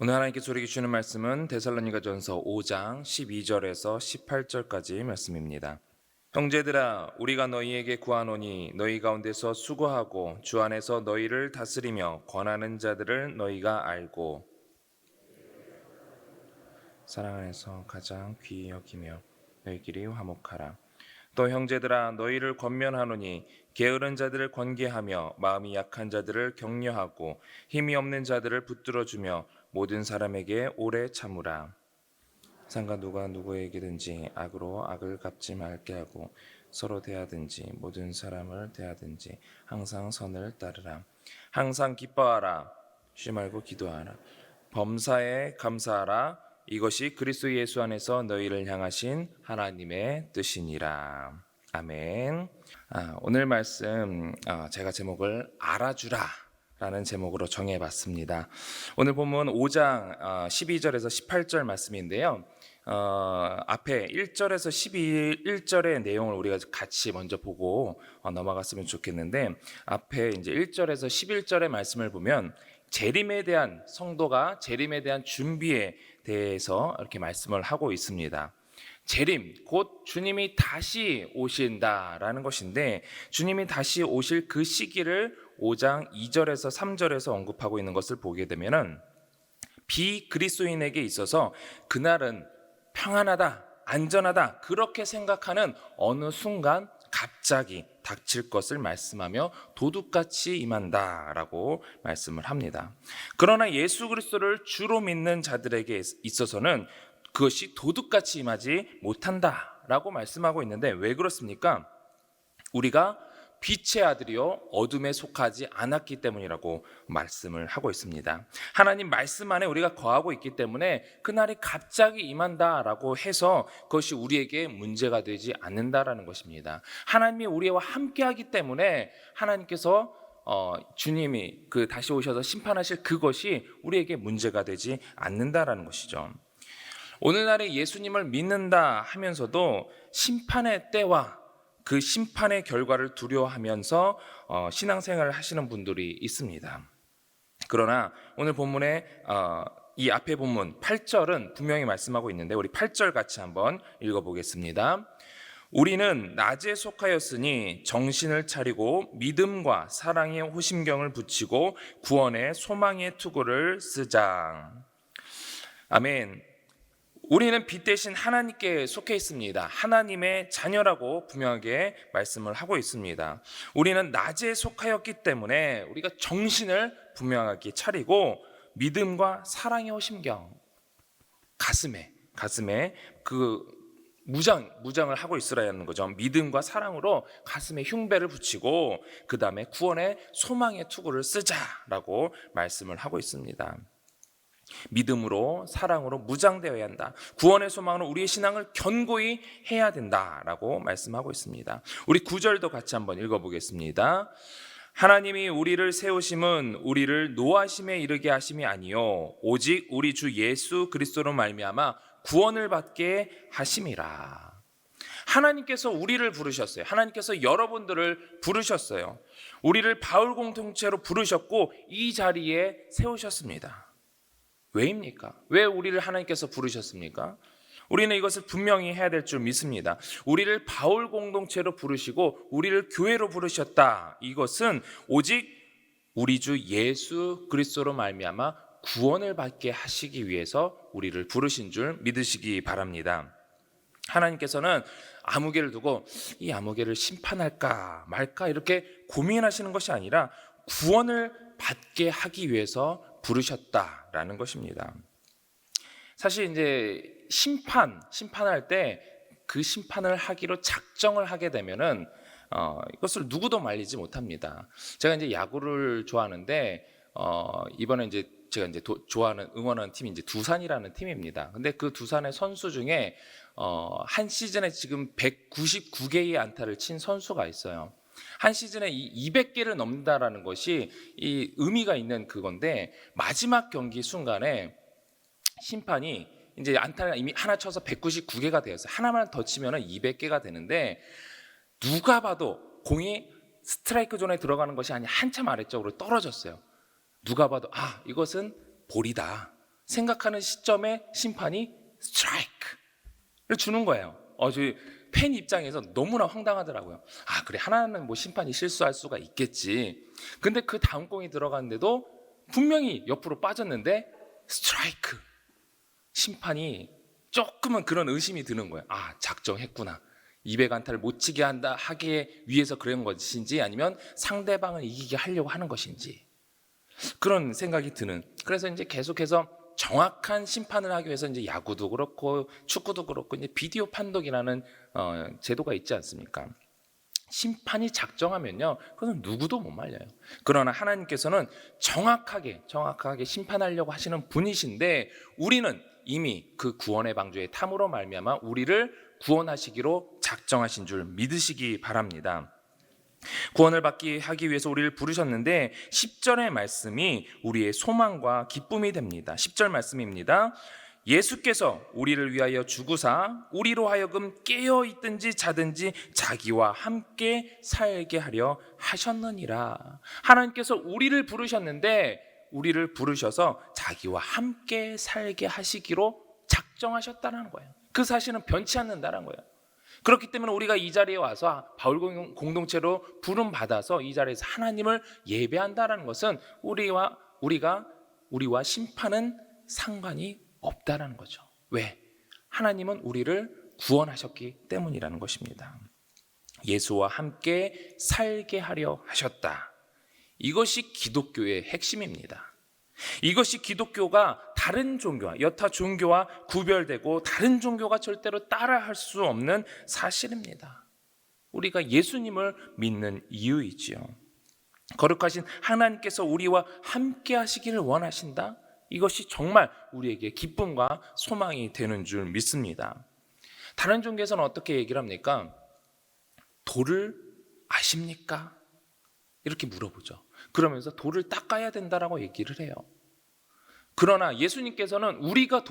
오늘 하나님께 소리 주시는 말씀은 데살로니가전서 5장 12절에서 18절까지 말씀입니다. 형제들아, 우리가 너희에게 구하노니 너희 가운데서 수고하고 주 안에서 너희를 다스리며 권하는 자들을 너희가 알고 사랑 안에서 가장 귀히 여기며 너희끼리 화목하라. 또 형제들아, 너희를 권면하노니 게으른 자들을 권계하며 마음이 약한 자들을 격려하고 힘이 없는 자들을 붙들어주며 모든 사람에게 오래 참으라. 상가 누가 누구에게든지 악으로 악을 갚지 말게 하고 서로 대하든지 모든 사람을 대하든지 항상 선을 따르라. 항상 기뻐하라. 쉬지 말고 기도하라. 범사에 감사하라. 이것이 그리스도 예수 안에서 너희를 향하신 하나님의 뜻이니라. 아멘. 오늘 말씀 제가 제목을 알아주라 라는 제목으로 정해봤습니다. 오늘 본문 5장 12절에서 18절 말씀인데요. 앞에 1절에서 11절의 내용을 우리가 같이 먼저 보고 넘어갔으면 좋겠는데, 앞에 이제 1절에서 11절의 말씀을 보면 재림에 대한, 성도가 재림에 대한 준비에 대해서 이렇게 말씀을 하고 있습니다. 재림, 곧 주님이 다시 오신다라는 것인데, 주님이 다시 오실 그 시기를 5장 2절에서 3절에서 언급하고 있는 것을 보게 되면은, 비그리스도인에게 있어서 그날은 평안하다, 안전하다 그렇게 생각하는 어느 순간 갑자기 닥칠 것을 말씀하며 도둑같이 임한다라고 말씀을 합니다. 그러나 예수 그리스도를 주로 믿는 자들에게 있어서는 그것이 도둑같이 임하지 못한다라고 말씀하고 있는데, 왜 그렇습니까? 우리가 빛의 아들이요 어둠에 속하지 않았기 때문이라고 말씀을 하고 있습니다. 하나님 말씀 안에 우리가 거하고 있기 때문에 그날이 갑자기 임한다라고 해서 그것이 우리에게 문제가 되지 않는다라는 것입니다. 하나님이 우리와 함께하기 때문에 하나님께서 주님이 다시 오셔서 심판하실 그것이 우리에게 문제가 되지 않는다라는 것이죠. 오늘날에 예수님을 믿는다 하면서도 심판의 때와 그 심판의 결과를 두려워하면서 신앙생활을 하시는 분들이 있습니다. 그러나 오늘 본문에 이 앞에 본문 8절은 분명히 말씀하고 있는데, 우리 8절 같이 한번 읽어보겠습니다. 우리는 낮에 속하였으니 정신을 차리고 믿음과 사랑의 호심경을 붙이고 구원의 소망의 투구를 쓰자. 아멘. 우리는 빛 대신 하나님께 속해 있습니다. 하나님의 자녀라고 분명하게 말씀을 하고 있습니다. 우리는 낮에 속하였기 때문에 우리가 정신을 분명하게 차리고 믿음과 사랑의 호심경, 가슴에 그 무장을 하고 있으라 하는 거죠. 믿음과 사랑으로 가슴에 흉배를 붙이고 그 다음에 구원의 소망의 투구를 쓰자라고 말씀을 하고 있습니다. 믿음으로 사랑으로 무장되어야 한다. 구원의 소망으로 우리의 신앙을 견고히 해야 된다라고 말씀하고 있습니다. 우리 9절도 같이 한번 읽어보겠습니다. 하나님이 우리를 세우심은 우리를 노하심에 이르게 하심이 아니요 오직 우리 주 예수 그리스도로 말미암아 구원을 받게 하심이라. 하나님께서 우리를 부르셨어요. 하나님께서 여러분들을 부르셨어요. 우리를 바울 공동체로 부르셨고 이 자리에 세우셨습니다. 왜입니까? 왜 우리를 하나님께서 부르셨습니까? 우리는 이것을 분명히 해야 될 줄 믿습니다. 우리를 바울 공동체로 부르시고 우리를 교회로 부르셨다. 이것은 오직 우리 주 예수 그리스도로 말미암아 구원을 받게 하시기 위해서 우리를 부르신 줄 믿으시기 바랍니다. 하나님께서는 아무개를 두고 이 아무개를 심판할까 말까 이렇게 고민하시는 것이 아니라 구원을 받게 하기 위해서 부르셨다라는 것입니다. 사실 이제 심판할 때 그 심판을 하기로 작정을 하게 되면은 이것을 누구도 말리지 못합니다. 제가 이제 야구를 좋아하는데 이번에 이제 제가 이제 좋아하는 응원하는 팀이 이제 두산이라는 팀입니다. 근데 그 두산의 선수 중에 한 시즌에 지금 199개의 안타를 친 선수가 있어요. 한 시즌에 200개를 넘는다라는 것이 이 의미가 있는 그건데, 마지막 경기 순간에 심판이 이제 안타가 이미 하나 쳐서 199개가 되었어요. 하나만 더 치면 200개가 되는데, 누가 봐도 공이 스트라이크 존에 들어가는 것이 아니라 한참 아래쪽으로 떨어졌어요. 누가 봐도 이것은 볼이다 생각하는 시점에 심판이 스트라이크를 주는 거예요. 저희 팬 입장에서 너무나 황당하더라고요. 그래, 하나는 뭐 심판이 실수할 수가 있겠지. 근데 그 다음 공이 들어갔는데도 분명히 옆으로 빠졌는데 스트라이크. 심판이 조금은 그런 의심이 드는 거예요. 작정했구나. 200안타를 못 치게 하기 위해서 그런 것인지, 아니면 상대방을 이기게 하려고 하는 것인지, 그런 생각이 드는. 그래서 이제 계속해서 정확한 심판을 하기 위해서 이제 야구도 그렇고 축구도 그렇고 이제 비디오 판독이라는 제도가 있지 않습니까? 심판이 작정하면요, 그건 누구도 못 말려요. 그러나 하나님께서는 정확하게 심판하려고 하시는 분이신데, 우리는 이미 그 구원의 방주의 탐으로 말미암아 우리를 구원하시기로 작정하신 줄 믿으시기 바랍니다. 구원을 받기 하기 위해서 우리를 부르셨는데 10절의 말씀이 우리의 소망과 기쁨이 됩니다. 10절 말씀입니다. 예수께서 우리를 위하여 죽으사 우리로 하여금 깨어 있든지 자든지 자기와 함께 살게 하려 하셨느니라. 하나님께서 우리를 부르셨는데, 우리를 부르셔서 자기와 함께 살게 하시기로 작정하셨다는 거예요. 그 사실은 변치 않는다는 거예요. 그렇기 때문에 우리가 이 자리에 와서 바울 공동체로 부름 받아서 이 자리에서 하나님을 예배한다는 것은 우리와 심판은 상관이 없다라는 거죠. 왜? 하나님은 우리를 구원하셨기 때문이라는 것입니다. 예수와 함께 살게 하려 하셨다. 이것이 기독교의 핵심입니다. 이것이 기독교가 다른 종교와, 여타 종교와 구별되고 다른 종교가 절대로 따라할 수 없는 사실입니다. 우리가 예수님을 믿는 이유이지요. 거룩하신 하나님께서 우리와 함께 하시기를 원하신다. 이것이 정말 우리에게 기쁨과 소망이 되는 줄 믿습니다. 다른 종교에서는 어떻게 얘기를 합니까? 돌을 아십니까? 이렇게 물어보죠. 그러면서 돌을 닦아야 된다라고 얘기를 해요. 그러나 예수님께서는 우리가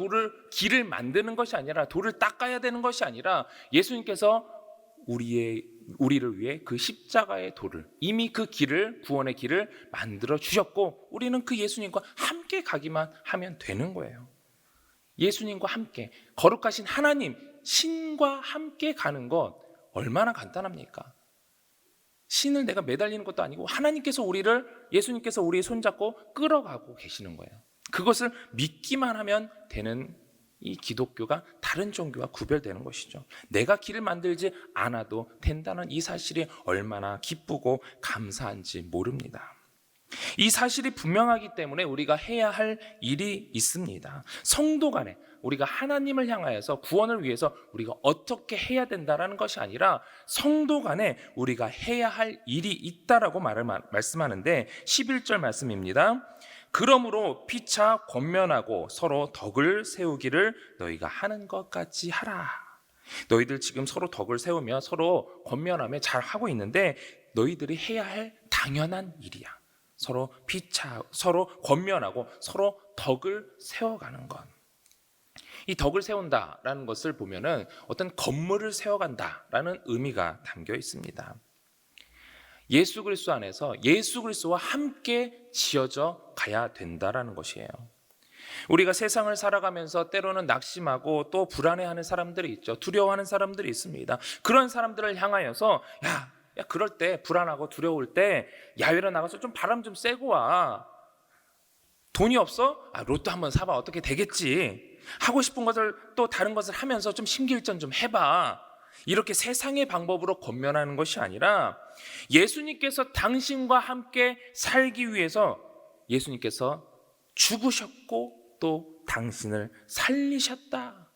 길을 만드는 것이 아니라, 돌을 닦아야 되는 것이 아니라, 예수님께서 우리를 위해 그 십자가의 돌을, 이미 그 구원의 길을 만들어 주셨고, 우리는 그 예수님과 함께 가기만 하면 되는 거예요. 예수님과 함께, 거룩하신 하나님, 신과 함께 가는 것 얼마나 간단합니까? 신을 내가 매달리는 것도 아니고 예수님께서 우리의 손잡고 끌어가고 계시는 거예요. 그것을 믿기만 하면 되는 이 기독교가 다른 종교와 구별되는 것이죠. 내가 길을 만들지 않아도 된다는 이 사실이 얼마나 기쁘고 감사한지 모릅니다. 이 사실이 분명하기 때문에 우리가 해야 할 일이 있습니다. 성도 간에 우리가 하나님을 향하여서 구원을 위해서 우리가 어떻게 해야 된다라는 것이 아니라, 성도 간에 우리가 해야 할 일이 있다라고 말씀하는데 11절 말씀입니다. 그러므로 피차 권면하고 서로 덕을 세우기를 너희가 하는 것 같이 하라. 너희들 지금 서로 덕을 세우며 서로 권면하며 잘 하고 있는데, 너희들이 해야 할 당연한 일이야. 서로 권면하고 서로 덕을 세워가는 것. 이 덕을 세운다라는 것을 보면은 어떤 건물을 세워간다라는 의미가 담겨 있습니다. 예수 그리스도 안에서 예수 그리스도와 함께 지어져 가야 된다라는 것이에요. 우리가 세상을 살아가면서 때로는 낙심하고 또 불안해하는 사람들이 있죠. 두려워하는 사람들이 있습니다. 그런 사람들을 향하여서 야, 그럴 때, 불안하고 두려울 때 야외로 나가서 좀 바람 좀 쐬고 와. 돈이 없어? 로또 한번 사봐. 어떻게 되겠지. 하고 싶은 것을, 또 다른 것을 하면서 좀 심기일전 좀 해봐. 이렇게 세상의 방법으로 권면하는 것이 아니라, 예수님께서 당신과 함께 살기 위해서 예수님께서 죽으셨고 또 당신을 살리셨다.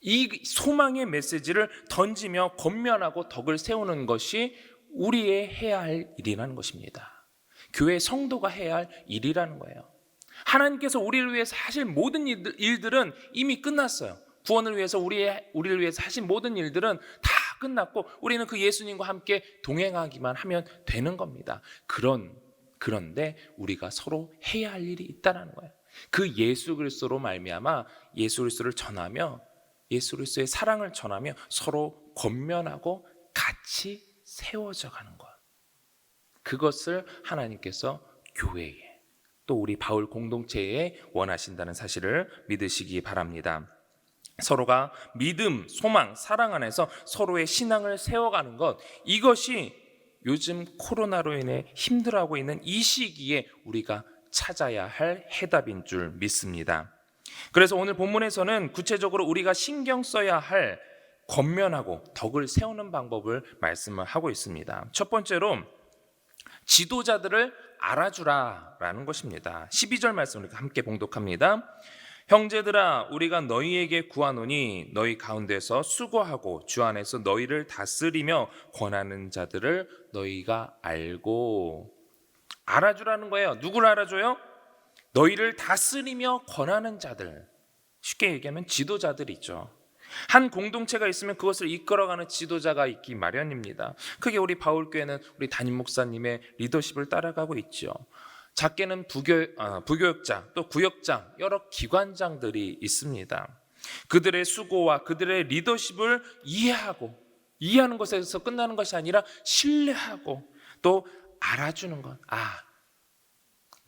이 소망의 메시지를 던지며 권면하고 덕을 세우는 것이 우리의 해야 할 일이라는 것입니다. 교회 성도가 해야 할 일이라는 거예요. 하나님께서 우리를 위해서 하실 모든 일들은 이미 끝났어요. 구원을 위해서 우리를 위해서 하신 모든 일들은 다 끝났고, 우리는 그 예수님과 함께 동행하기만 하면 되는 겁니다. 그런데 우리가 서로 해야 할 일이 있다는 거예요. 그 예수 그리스도로 말미암아 예수 그리스도를 전하며, 예수 그리스도의 사랑을 전하며 서로 권면하고 같이 세워져 가는 것. 그것을 하나님께서 교회에, 또 우리 바울 공동체에 원하신다는 사실을 믿으시기 바랍니다. 서로가 믿음, 소망, 사랑 안에서 서로의 신앙을 세워가는 것, 이것이 요즘 코로나로 인해 힘들어하고 있는 이 시기에 우리가 찾아야 할 해답인 줄 믿습니다. 그래서 오늘 본문에서는 구체적으로 우리가 신경 써야 할 권면하고 덕을 세우는 방법을 말씀을 하고 있습니다. 첫 번째로 지도자들을 알아주라라는 것입니다. 12절 말씀을 함께 봉독합니다. 형제들아, 우리가 너희에게 구하노니 너희 가운데서 수고하고 주 안에서 너희를 다스리며 권하는 자들을 너희가 알고. 알아주라는 거예요. 누구를 알아줘요? 너희를 다스리며 권하는 자들. 쉽게 얘기하면 지도자들이죠. 한 공동체가 있으면 그것을 이끌어가는 지도자가 있기 마련입니다. 크게 우리 바울교회는 우리 담임 목사님의 리더십을 따라가고 있죠. 작게는 부교육장, 또 구역장, 여러 기관장들이 있습니다. 그들의 수고와 그들의 리더십을 이해하는 것에서 끝나는 것이 아니라 신뢰하고 또 알아주는 것.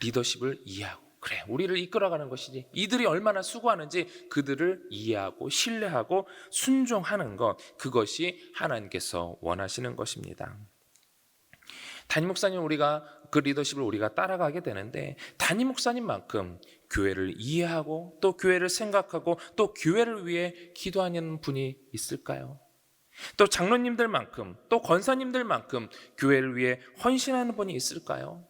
리더십을 이해하고, 그래, 우리를 이끌어가는 것이지, 이들이 얼마나 수고하는지 그들을 이해하고 신뢰하고 순종하는 것, 그것이 하나님께서 원하시는 것입니다. 담임 목사님, 우리가 그 리더십을 우리가 따라가게 되는데, 담임 목사님만큼 교회를 이해하고 또 교회를 생각하고 또 교회를 위해 기도하는 분이 있을까요? 또 장로님들만큼, 또 권사님들만큼 교회를 위해 헌신하는 분이 있을까요?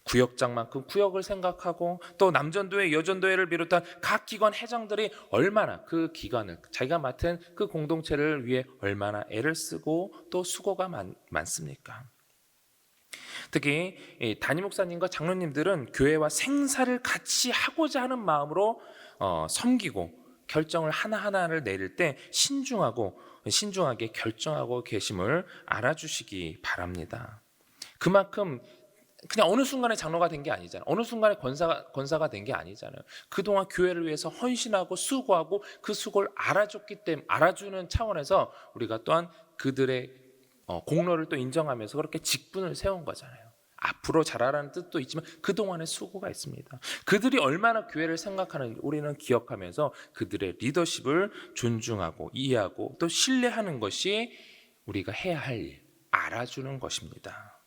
구역장만큼 구역을 생각하고 또 남전도회, 여전도회를 비롯한 각 기관 회장들이 얼마나 그 기관을, 자기가 맡은 그 공동체를 위해 얼마나 애를 쓰고 또 수고가 많습니까? 특히 담임 목사님과 장로님들은 교회와 생사를 같이 하고자 하는 마음으로 섬기고 결정을 하나하나를 내릴 때 신중하게 결정하고 계심을 알아주시기 바랍니다. 그만큼 그냥 어느 순간에 장로가 된 게 아니잖아요. 어느 순간에 권사가 된 게 아니잖아요. 그동안 교회를 위해서 헌신하고 수고하고 그 수고를 알아줬기 때문에, 알아주는 차원에서 우리가 또한 그들의 공로를 또 인정하면서 그렇게 직분을 세운 거잖아요. 앞으로 잘하라는 뜻도 있지만 그동안의 수고가 있습니다. 그들이 얼마나 교회를 생각하는지 우리는 기억하면서 그들의 리더십을 존중하고 이해하고 또 신뢰하는 것이 우리가 해야 할 일, 알아주는 것입니다.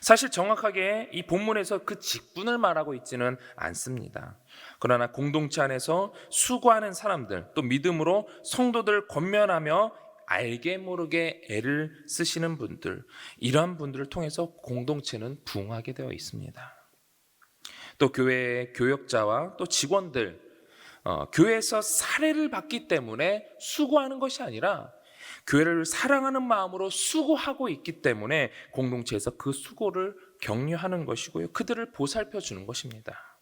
사실 정확하게 이 본문에서 그 직분을 말하고 있지는 않습니다. 그러나 공동체 안에서 수고하는 사람들, 또 믿음으로 성도들을 권면하며 알게 모르게 애를 쓰시는 분들, 이러한 분들을 통해서 공동체는 부흥하게 되어 있습니다. 또 교회의 교역자와 또 직원들, 교회에서 사례를 받기 때문에 수고하는 것이 아니라 교회를 사랑하는 마음으로 수고하고 있기 때문에 공동체에서 그 수고를 격려하는 것이고요, 그들을 보살펴 주는 것입니다.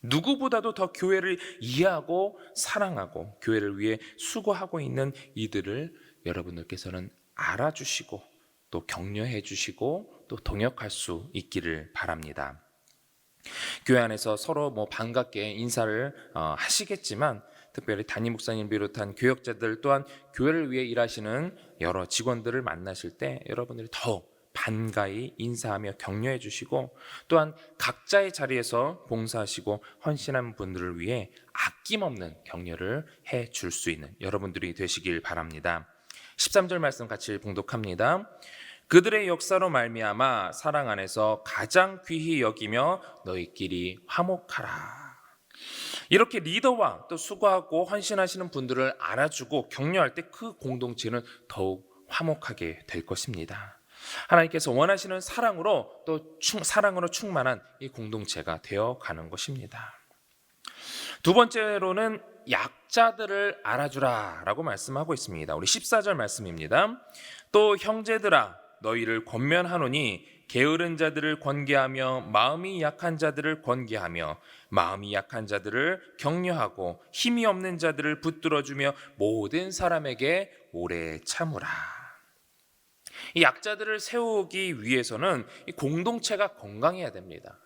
누구보다도 더 교회를 이해하고 사랑하고 교회를 위해 수고하고 있는 이들을 여러분들께서는 알아주시고 또 격려해 주시고 또 동역할 수 있기를 바랍니다. 교회 안에서 서로 반갑게 인사를 하시겠지만, 특별히 담임 목사님 비롯한 교역자들 또한 교회를 위해 일하시는 여러 직원들을 만나실 때 여러분들이 더 반가이 인사하며 격려해 주시고, 또한 각자의 자리에서 봉사하시고 헌신한 분들을 위해 아낌없는 격려를 해 줄 수 있는 여러분들이 되시길 바랍니다. 13절 말씀 같이 봉독합니다. 그들의 역사로 말미암아 사랑 안에서 가장 귀히 여기며 너희끼리 화목하라. 이렇게 리더와 또 수고하고 헌신하시는 분들을 알아주고 격려할 때 그 공동체는 더욱 화목하게 될 것입니다. 하나님께서 원하시는 사랑으로 사랑으로 충만한 이 공동체가 되어가는 것입니다. 두 번째로는 약자들을 알아주라 라고 말씀하고 있습니다. 우리 14절 말씀입니다. 또 형제들아, 너희를 권면하노니 게으른 자들을 권계하며 마음이 약한 자들을 권계하며 마음이 약한 자들을 격려하고 힘이 없는 자들을 붙들어주며 모든 사람에게 오래 참으라. 이 약자들을 세우기 위해서는 이 공동체가 건강해야 됩니다.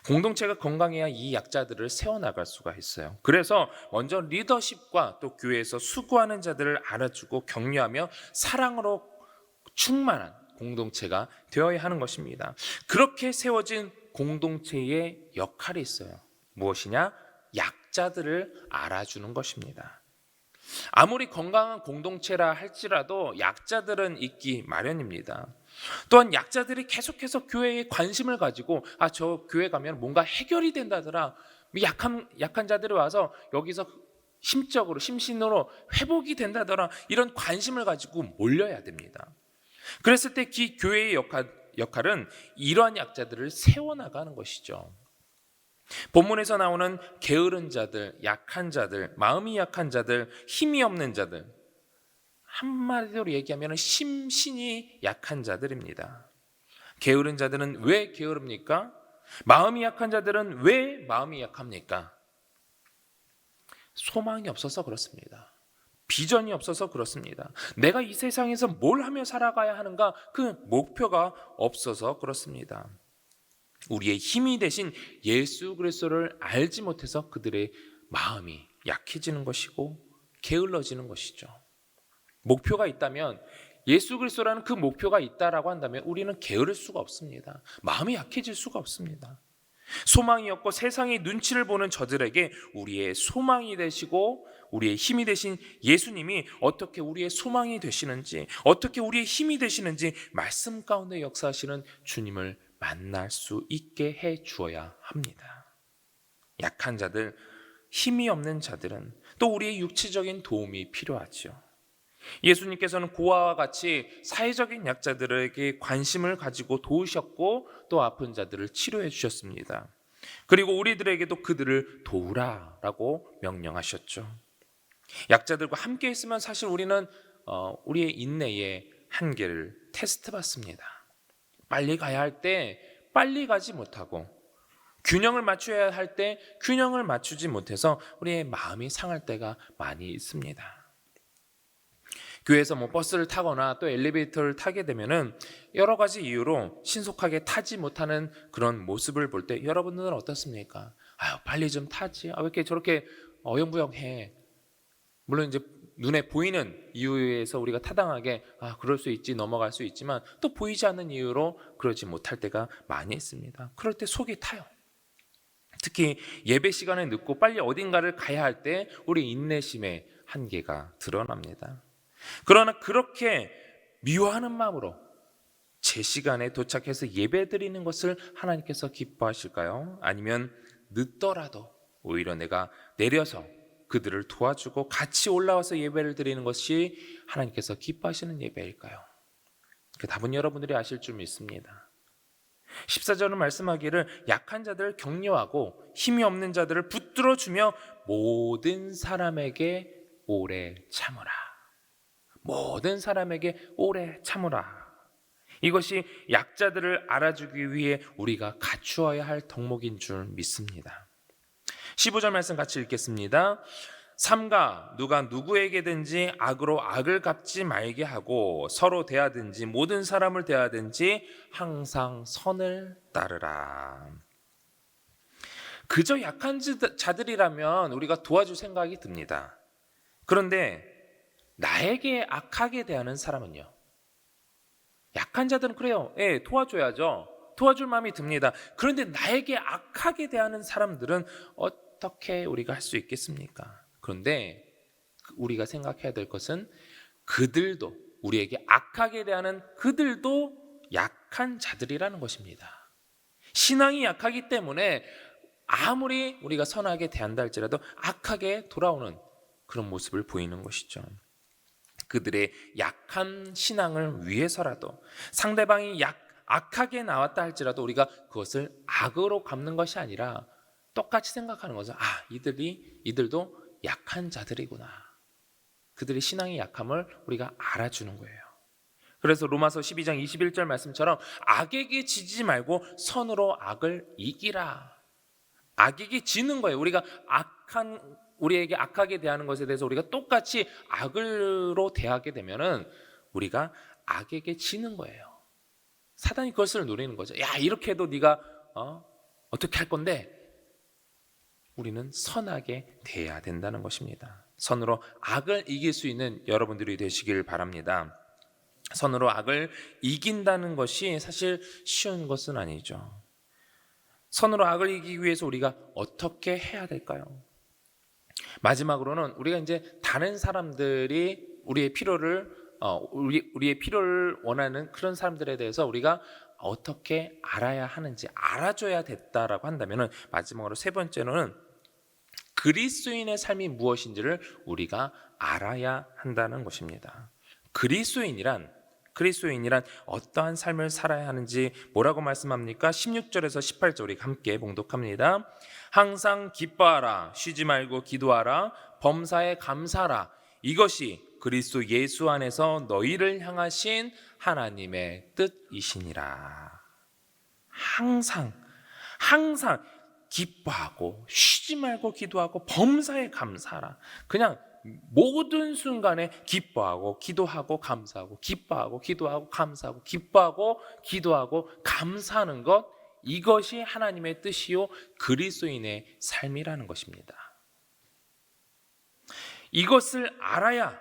공동체가 건강해야 이 약자들을 세워나갈 수가 있어요. 그래서 먼저 리더십과 또 교회에서 수고하는 자들을 알아주고 격려하며 사랑으로 충만한 공동체가 되어야 하는 것입니다. 그렇게 세워진 공동체의 역할이 있어요. 무엇이냐? 약자들을 알아주는 것입니다. 아무리 건강한 공동체라 할지라도 약자들은 있기 마련입니다. 또한 약자들이 계속해서 교회에 관심을 가지고 저 교회 가면 뭔가 해결이 된다더라. 약한 자들이 와서 여기서 심적으로 심신으로 회복이 된다더라. 이런 관심을 가지고 몰려야 됩니다. 그랬을 때 교회의 역할은 이러한 약자들을 세워나가는 것이죠. 본문에서 나오는 게으른 자들, 약한 자들, 마음이 약한 자들, 힘이 없는 자들, 한마디로 얘기하면 심신이 약한 자들입니다. 게으른 자들은 왜 게으릅니까? 마음이 약한 자들은 왜 마음이 약합니까? 소망이 없어서 그렇습니다. 비전이 없어서 그렇습니다. 내가 이 세상에서 뭘 하며 살아가야 하는가? 그 목표가 없어서 그렇습니다. 우리의 힘이 되신 예수 그리스도를 알지 못해서 그들의 마음이 약해지는 것이고 게을러지는 것이죠. 목표가 있다면, 예수 그리스도라는 그 목표가 있다라고 한다면 우리는 게으를 수가 없습니다. 마음이 약해질 수가 없습니다. 소망이 없고 세상의 눈치를 보는 저들에게 우리의 소망이 되시고 우리의 힘이 되신 예수님이 어떻게 우리의 소망이 되시는지, 어떻게 우리의 힘이 되시는지 말씀 가운데 역사하시는 주님을 만날 수 있게 해 주어야 합니다. 약한 자들, 힘이 없는 자들은 또 우리의 육체적인 도움이 필요하죠. 예수님께서는 고아와 같이 사회적인 약자들에게 관심을 가지고 도우셨고 또 아픈 자들을 치료해 주셨습니다. 그리고 우리들에게도 그들을 도우라라고 명령하셨죠. 약자들과 함께 있으면 사실 우리는 우리의 인내의 한계를 테스트 받습니다. 빨리 가야 할 때 빨리 가지 못하고, 균형을 맞춰야 할 때 균형을 맞추지 못해서 우리의 마음이 상할 때가 많이 있습니다. 교회에서 버스를 타거나 또 엘리베이터를 타게 되면은 여러 가지 이유로 신속하게 타지 못하는 그런 모습을 볼 때 여러분들은 어떻습니까? 빨리 좀 타지. 왜 이렇게 저렇게 어영부영해. 물론 이제 눈에 보이는 이유에서 우리가 타당하게 그럴 수 있지, 넘어갈 수 있지만 또 보이지 않는 이유로 그러지 못할 때가 많이 있습니다. 그럴 때 속이 타요. 특히 예배 시간에 늦고 빨리 어딘가를 가야 할 때 우리 인내심의 한계가 드러납니다. 그러나 그렇게 미워하는 마음으로 제 시간에 도착해서 예배 드리는 것을 하나님께서 기뻐하실까요? 아니면 늦더라도 오히려 내가 내려서 그들을 도와주고 같이 올라와서 예배를 드리는 것이 하나님께서 기뻐하시는 예배일까요? 그 답은 여러분들이 아실 줄 믿습니다. 14절은 말씀하기를 약한 자들을 격려하고 힘이 없는 자들을 붙들어주며 모든 사람에게 오래 참으라. 모든 사람에게 오래 참으라. 이것이 약자들을 알아주기 위해 우리가 갖추어야 할 덕목인 줄 믿습니다. 15절 말씀 같이 읽겠습니다. 삼가 누가 누구에게든지 악으로 악을 갚지 말게 하고 서로 대하든지 모든 사람을 대하든지 항상 선을 따르라. 그저 약한 자들이라면 우리가 도와줄 생각이 듭니다. 그런데 나에게 악하게 대하는 사람은요? 약한 자들은 그래요. 도와줘야죠. 도와줄 마음이 듭니다. 그런데 나에게 악하게 대하는 사람들은 어떻게 우리가 할 수 있겠습니까? 그런데 우리가 생각해야 될 것은 그들도, 우리에게 악하게 대하는 그들도 약한 자들이라는 것입니다. 신앙이 약하기 때문에 아무리 우리가 선하게 대한다 할지라도 악하게 돌아오는 그런 모습을 보이는 것이죠. 그들의 약한 신앙을 위해서라도 상대방이 악하게 나왔다 할지라도 우리가 그것을 악으로 갚는 것이 아니라 똑같이 생각하는 거죠. 이들도 약한 자들이구나. 그들의 신앙의 약함을 우리가 알아주는 거예요. 그래서 로마서 12장 21절 말씀처럼 악에게 지지 말고 선으로 악을 이기라. 악에게 지는 거예요. 우리에게 악하게 대하는 것에 대해서 우리가 똑같이 악으로 대하게 되면은 우리가 악에게 지는 거예요. 사단이 그것을 노리는 거죠. 이렇게 해도 네가 어떻게 할 건데? 우리는 선하게 대해야 된다는 것입니다. 선으로 악을 이길 수 있는 여러분들이 되시길 바랍니다. 선으로 악을 이긴다는 것이 사실 쉬운 것은 아니죠. 선으로 악을 이기기 위해서 우리가 어떻게 해야 될까요? 마지막으로는 우리가 이제 다른 사람들이 우리의 필요를 원하는 그런 사람들에 대해서 우리가 어떻게 알아야 하는지 알아줘야 됐다라고 한다면은, 마지막으로 세 번째로는 그리스도인의 삶이 무엇인지를 우리가 알아야 한다는 것입니다. 그리스도인이란 어떠한 삶을 살아야 하는지 뭐라고 말씀합니까? 16절에서 18절 우리 함께 봉독합니다. 항상 기뻐하라, 쉬지 말고 기도하라, 범사에 감사하라. 이것이 그리스도 예수 안에서 너희를 향하신 하나님의 뜻이시니라. 항상 기뻐하고 쉬지 말고 기도하고 범사에 감사하라. 그냥 모든 순간에 기뻐하고 기도하고 감사하고, 기뻐하고 기도하고 감사하고, 기뻐하고 기도하고 감사하는 것, 이것이 하나님의 뜻이요 그리스도인의 삶이라는 것입니다. 이것을 알아야,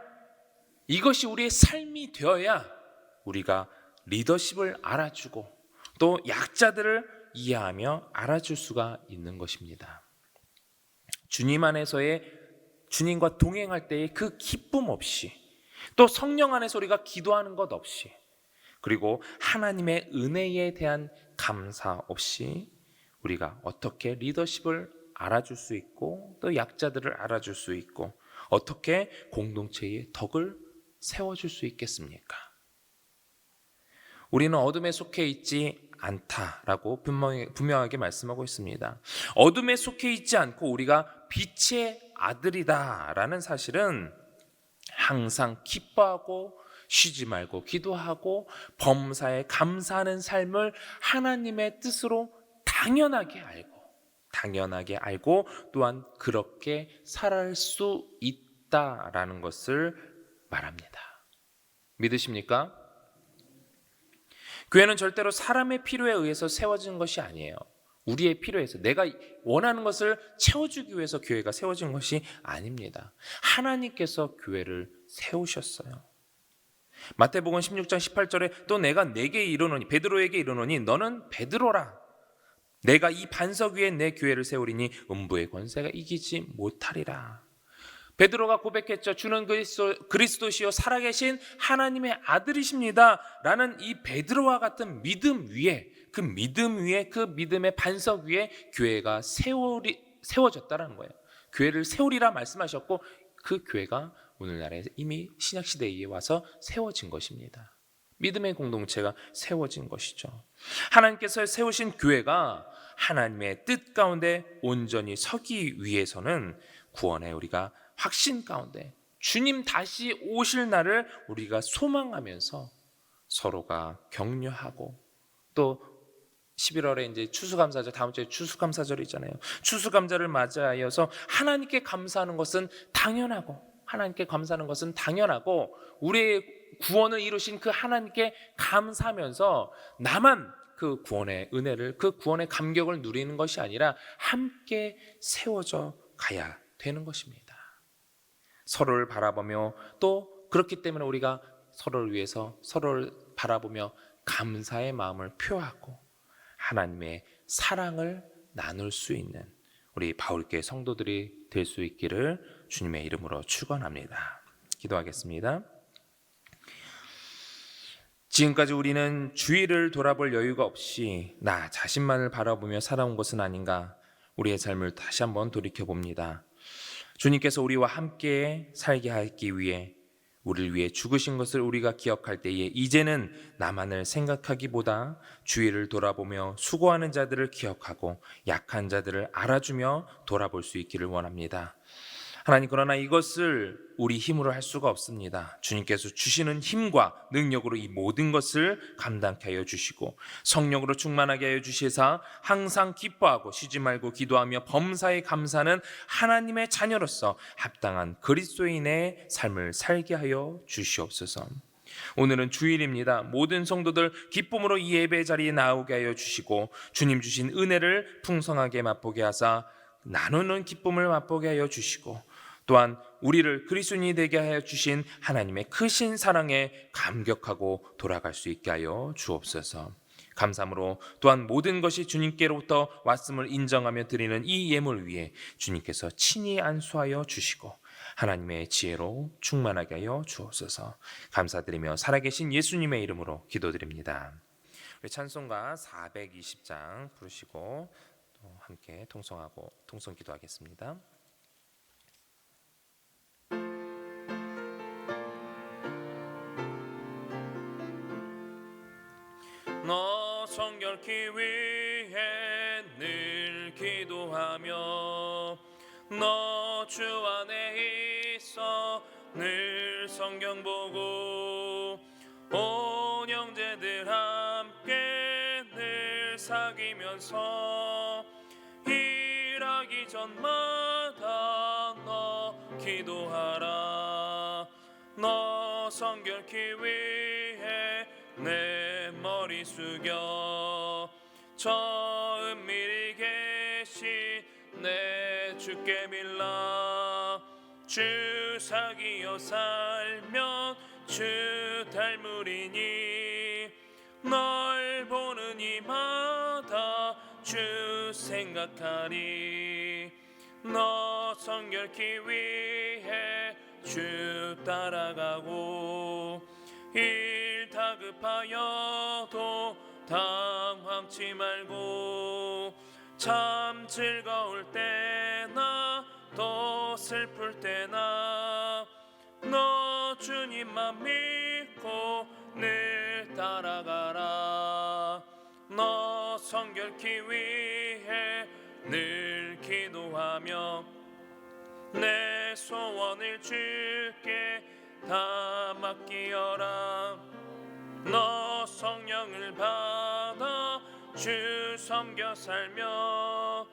이것이 우리의 삶이 되어야 우리가 리더십을 알아주고 또 약자들을 이해하며 알아줄 수가 있는 것입니다. 주님 안에서의, 주님과 동행할 때의 그 기쁨 없이, 또 성령 안에서 우리가 기도하는 것 없이, 그리고 하나님의 은혜에 대한 감사 없이 우리가 어떻게 리더십을 알아줄 수 있고 또 약자들을 알아줄 수 있고 어떻게 공동체의 덕을 세워줄 수 있겠습니까? 우리는 어둠에 속해 있지 않다라고 분명하게 말씀하고 있습니다. 어둠에 속해 있지 않고 우리가 빛의 아들이다라는 사실은 항상 기뻐하고 쉬지 말고 기도하고 범사에 감사하는 삶을 하나님의 뜻으로 당연하게 알고 또한 그렇게 살아갈 수 있다라는 것을 말합니다. 믿으십니까? 교회는 절대로 사람의 필요에 의해서 세워진 것이 아니에요. 우리의 필요에서, 내가 원하는 것을 채워주기 위해서 교회가 세워진 것이 아닙니다. 하나님께서 교회를 세우셨어요. 마태복음 16장 18절에 또 내가 네게 이르노니, 베드로에게 이르노니 너는 베드로라. 내가 이 반석 위에 내 교회를 세우리니 음부의 권세가 이기지 못하리라. 베드로가 고백했죠. 주는 그리스도시요 살아계신 하나님의 아들이십니다 라는 이 베드로와 같은 믿음 위에, 그 믿음의 반석 위에 교회가 세워졌다는 거예요. 교회를 세우리라 말씀하셨고 그 교회가 오늘날에 이미 신약시대에 와서 세워진 것입니다. 믿음의 공동체가 세워진 것이죠. 하나님께서 세우신 교회가 하나님의 뜻 가운데 온전히 서기 위해서는 구원에 우리가 확신 가운데 주님 다시 오실 날을 우리가 소망하면서 서로가 격려하고, 또 11월에 이제 추수감사절, 다음 주에 추수감사절이잖아요. 추수감사를 맞이하여서 하나님께 감사하는 것은 당연하고, 우리의 구원을 이루신 그 하나님께 감사하면서 나만 그 구원의 은혜를, 그 구원의 감격을 누리는 것이 아니라 함께 세워져 가야 되는 것입니다. 서로를 바라보며, 또 그렇기 때문에 우리가 서로를 위해서 서로를 바라보며 감사의 마음을 표하고 하나님의 사랑을 나눌 수 있는 우리 바울교회 성도들이 될 수 있기를 주님의 이름으로 축원합니다. 기도하겠습니다. 지금까지 우리는 주위를 돌아볼 여유가 없이 나 자신만을 바라보며 살아온 것은 아닌가, 우리의 삶을 다시 한번 돌이켜봅니다. 주님께서 우리와 함께 살게 하기 위해, 우리를 위해 죽으신 것을 우리가 기억할 때에 이제는 나만을 생각하기보다 주위를 돌아보며 수고하는 자들을 기억하고 약한 자들을 알아주며 돌아볼 수 있기를 원합니다. 하나님, 그러나 이것을 우리 힘으로 할 수가 없습니다. 주님께서 주시는 힘과 능력으로 이 모든 것을 감당케 하여 주시고 성령으로 충만하게 하여 주시사 항상 기뻐하고 쉬지 말고 기도하며 범사에 감사하는 하나님의 자녀로서 합당한 그리스도인의 삶을 살게 하여 주시옵소서. 오늘은 주일입니다. 모든 성도들 기쁨으로 이 예배 자리에 나오게 하여 주시고 주님 주신 은혜를 풍성하게 맛보게 하사 나누는 기쁨을 맛보게 하여 주시고, 또한 우리를 그리스도인이 되게 하여 주신 하나님의 크신 사랑에 감격하고 돌아갈 수 있게 하여 주옵소서. 감사함으로 또한 모든 것이 주님께로부터 왔음을 인정하며 드리는 이 예물 위에 주님께서 친히 안수하여 주시고 하나님의 지혜로 충만하게 하여 주옵소서. 감사드리며 살아계신 예수님의 이름으로 기도드립니다. 우리 찬송가 420장 부르시고 또 함께 통성 기도하겠습니다. 너 성결케 위해 늘 기도하며 너 주 안에 있어 늘 성경 보고 온 형제들 함께 늘 사귀면서 일하기 전마다 너 기도하라. 너 성결케 위해 내 머리 숙여 저 은밀히 계신 내 주께 빌라. 주 사귀어 살면 주 닮으리니 널 보는 이마다 주 생각하리. 너 성결케 위해 주 따라가고 일 다급하여도 당황치 말고 참 즐거울 때나 또 슬플 때나 너 주님만 믿고 늘 따라가라. 너 성결케 위해 늘 기도하며 내 소원을 주께 다 맡기어라. 너 성령을 받아 주 섬겨 살며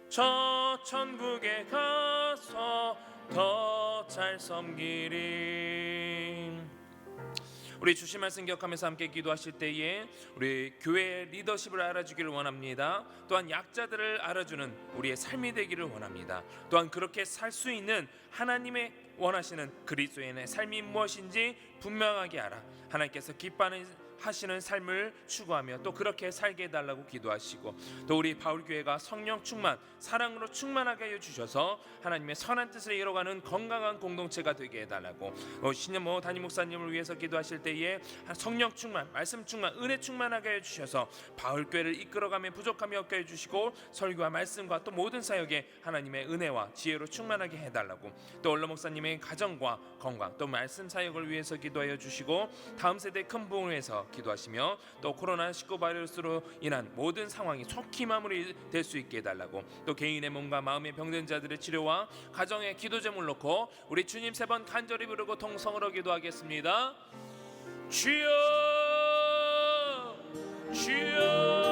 저 천국에 가서 더 잘 섬기리. 우리 주신 말씀 기억하면서 함께 기도하실 때에 우리 교회의 리더십을 알아주기를 원합니다. 또한 약자들을 알아주는 우리의 삶이 되기를 원합니다. 또한 그렇게 살 수 있는 하나님의 원하시는 그리스도인의 삶이 무엇인지 분명하게 알아 하나님께서 기뻐하는 하시는 삶을 추구하며 또 그렇게 살게 해달라고 기도하시고 또 우리 바울교회가 성령 충만 사랑으로 충만하게 하여 주셔서 하나님의 선한 뜻을 이뤄가는 건강한 공동체가 되게 해달라고 신현모 담임 목사님을 위해서 기도하실 때에 성령 충만 말씀 충만 은혜 충만하게 하여 주셔서 바울교회를 이끌어가며 부족함이 없게 해주시고 설교와 말씀과 또 모든 사역에 하나님의 은혜와 지혜로 충만하게 해달라고 또 얼러 목사님의 가정과 건강 또 말씀 사역을 위해서 기도하여 주시고 다음 세대 큰 부흥을 위해서 기도하시며 또 코로나19 바이러스로 인한 모든 상황이 속히 마무리될 수 있게 해달라고 또 개인의 몸과 마음의 병든 자들의 치료와 가정의 기도 제물 놓고 우리 주님 3번 간절히 부르고 통성으로 기도하겠습니다. 주여 주여